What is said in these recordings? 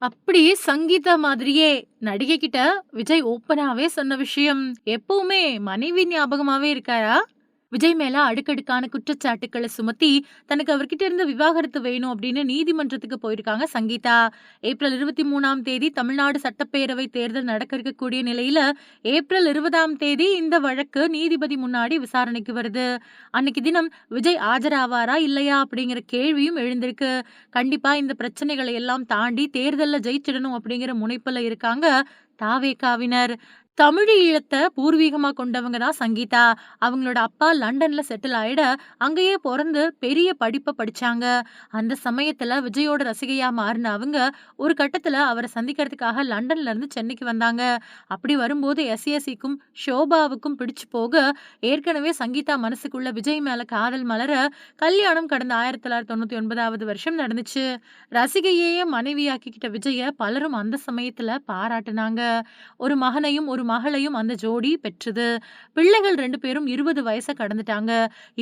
அப்படியே சங்கீதா மாதிரியே நடிகை கிட்ட விஜய் ஓப்பனாவே சொன்ன விஷயம், எப்பவுமே மனைவி ஞாபகமாவே இருக்காரா? விஜய் மேல அடுக்கடுக்கான குற்றச்சாட்டுக்கள சுமத்தி, தனக்கு அவர்கிட்ட இருந்து விவாகரத்து வேணும் அப்படின்னு நீதிமன்றத்துக்கு போயிருக்காங்க சங்கீதா. ஏப்ரல் 23ஆம் தேதி தமிழ்நாடு சட்டப்பேரவை தேர்தல் நடக்க இருக்கக்கூடிய நிலையில, ஏப்ரல் 20ஆம் தேதி இந்த வழக்கு நீதிபதி முன்னாடி விசாரணைக்கு வருது. அன்னைக்கு தினம் விஜய் ஆஜராவாரா இல்லையா அப்படிங்கிற கேள்வியும் எழுந்திருக்கு. கண்டிப்பா இந்த பிரச்சனைகளை எல்லாம் தாண்டி தேர்தல்ல ஜெயிச்சிடணும் அப்படிங்கிற முனைப்புல இருக்காங்க தாவேகாவினர். தமிழ் ஈழத்த பூர்வீகமா கொண்டவங்க தான் சங்கீதா. அவங்களோட அப்பா லண்டன்ல செட்டில் ஆயிட, அங்கேயே பொறந்து பெரிய படிப்ப படிச்சாங்க. அந்த சமயத்துல விஜயோட ரசிகையா மாறுன அவங்க, ஒரு கட்டத்துல அவர சந்திக்கிறதுக்காக லண்டன்ல இருந்து சென்னைக்கு வந்தாங்க. அப்படி வரும்போது எஸ்எஸ்சிக்கும் ஷோபாவுக்கும் பிடிச்சு போக, ஏற்கனவே சங்கீதா மனசுக்குள்ள விஜய் மேல காதல் மலர, கல்யாணம் கடந்த 1999வது வருஷம் நடந்துச்சு. ரசிகையையே மனைவியாக்கிக்கிட்ட விஜய பலரும் அந்த சமயத்துல பாராட்டுனாங்க. ஒரு மகனையும், ஒரு மகளையும் அந்த ஜோடி பெற்றது. பிள்ளைகள் 2 பேரும் 20 வயச கடந்துட்டாங்க.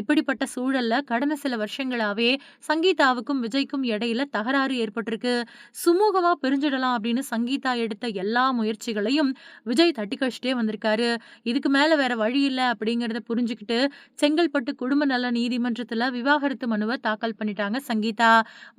இப்படிப்பட்ட சூழல்ல கடந்த சில வருஷங்களாவே சங்கீதாவுக்கும், விஜய்க்கும் இடையில தகராறு ஏற்பட்டிருக்கு. சுமூகமா பிரிஞ்சிடலாம் அப்படின்னு சங்கீதா எடுத்த எல்லா முயற்சிகளையும் விஜய் தட்டி கழிச்சுட்டே வந்திருக்காரு. இதுக்கு மேல வேற வழி இல்ல அப்படிங்கிறத புரிஞ்சுகிட்டு, செங்கல்பட்டு குடும்ப நல நீதிமன்றத்துல விவாகரத்து மனுவ தாக்கல் பண்ணிட்டாங்க சங்கீதா.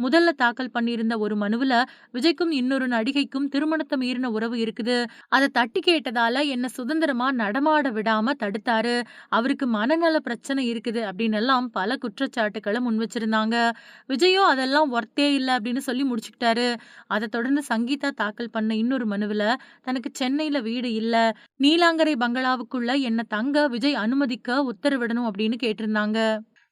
முதல்ல தாக்கல் பண்ணியிருந்த ஒரு மனுவுல, விஜய்க்கும் இன்னொரு நடிகைக்கும் திருமணத்த மீறின உறவு இருக்குது. அத தட்டி கேட்டதால என்ன சுதந்திரமா நடமாட விடாம தடுத்தாரு. அவருக்கு மனநல பிரச்சனை இருக்குது அப்படின்னெல்லாம் பல குற்றச்சாட்டுக்கள முன் வச்சிருந்தாங்க. விஜயும் அதெல்லாம் ஒர்த்தே இல்ல அப்படின்னு சொல்லி முடிச்சுக்கிட்டாரு. அத தொடர்ந்து சங்கீதா தாக்கல் பண்ண இன்னொரு மனுவுல, தனக்கு சென்னையில வீடு இல்ல. நீலாங்கரை பங்களாவுக்குள்ள என்ன தங்க விஜய் அனுமதிக்க உத்தரவிடணும் அப்படின்னு கேட்டிருந்தாங்க.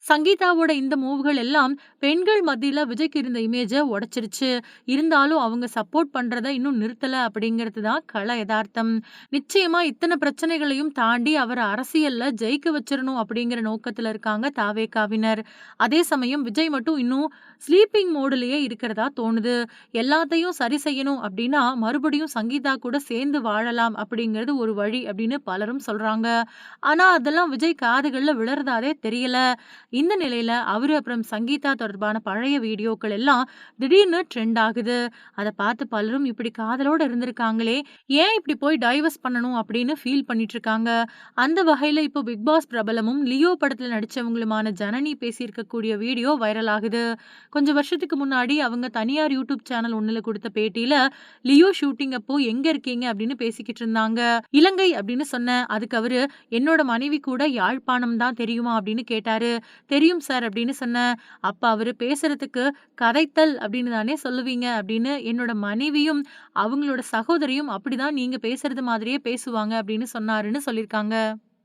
சங்கீதாவோட இந்த மூவ்கள் எல்லாம் பெண்கள் மத்தியில விஜய்க்கு இருந்த இமேஜ உடைச்சிருச்சு. இருந்தாலும் அவங்க சப்போர்ட் பண்றத இன்னும் நிறுத்தல அப்படிங்கிறது தான் கள எதார்த்தம். நிச்சயமா இத்தன பிரச்சனைகளையும் தாண்டி அவர அரசியல்ல ஜெயிக்க வச்சிரணும் அப்படிங்கிற நோக்கத்துல இருக்காங்க தாவேகாவினர். அதே சமயம் விஜய் மட்டும் இன்னும் ஸ்லீப்பிங் மோடுலயே இருக்கிறதா தோணுது. எல்லாத்தையும் சரி செய்யணும் அப்படின்னா மறுபடியும் சங்கீதா கூட சேர்ந்து வாழலாம் அப்படிங்கிறது ஒரு வழி அப்படின்னு பலரும் சொல்றாங்க. ஆனா அதெல்லாம் விஜய் காதுகள்ல விழறதாவே தெரியல. இந்த நிலையில அவரு அப்புறம் சங்கீதா தொடர்பான பழைய வீடியோக்கள் எல்லாம் திடீர்னு ட்ரெண்ட் ஆகுது. அத பார்த்து பலரும் இப்படி காதலோட இருந்திருக்காங்களே, ஏன் இப்படி போய் டைவர்ஸ் பண்ணணும் அப்படின்னு ஃபீல் பண்ணிட்டு இருக்காங்க. அந்த வகையில இப்போ பிக் பாஸ் பிரபலமும் லியோ படத்துல நடிச்சவங்களுமான ஜனனி பேசியிருக்கக்கூடிய வீடியோ வைரல் ஆகுது. கொஞ்சம் வருஷத்துக்கு முன்னாடி அவங்க தனியார் யூடியூப் சேனல் ஒண்ணுல கொடுத்த பேட்டியில, லியோ ஷூட்டிங் அப்போ எங்க இருக்கீங்க அப்படின்னு பேசிக்கிட்டு இருந்தாங்க. இலங்கை அப்படின்னு சொன்னேன். அதுக்கு அவரு, என்னோட மனைவி கூட யாழ்ப்பாணம் தான் தெரியுமா அப்படின்னு கேட்டாரு. தெரியும் சார் அப்படின்னு சொன்னேன். அப்ப அவரு பேசுறதுக்கு கதைத்தல் அப்படின்னு தானே சொல்லுவீங்க அப்படின்னு, என்னோட மனைவியும் அவங்களோட சகோதரியும் அப்படிதான் நீங்க பேசுறது மாதிரியே பேசுவாங்க அப்படின்னு சொன்னாருன்னு சொல்லியிருக்காங்க.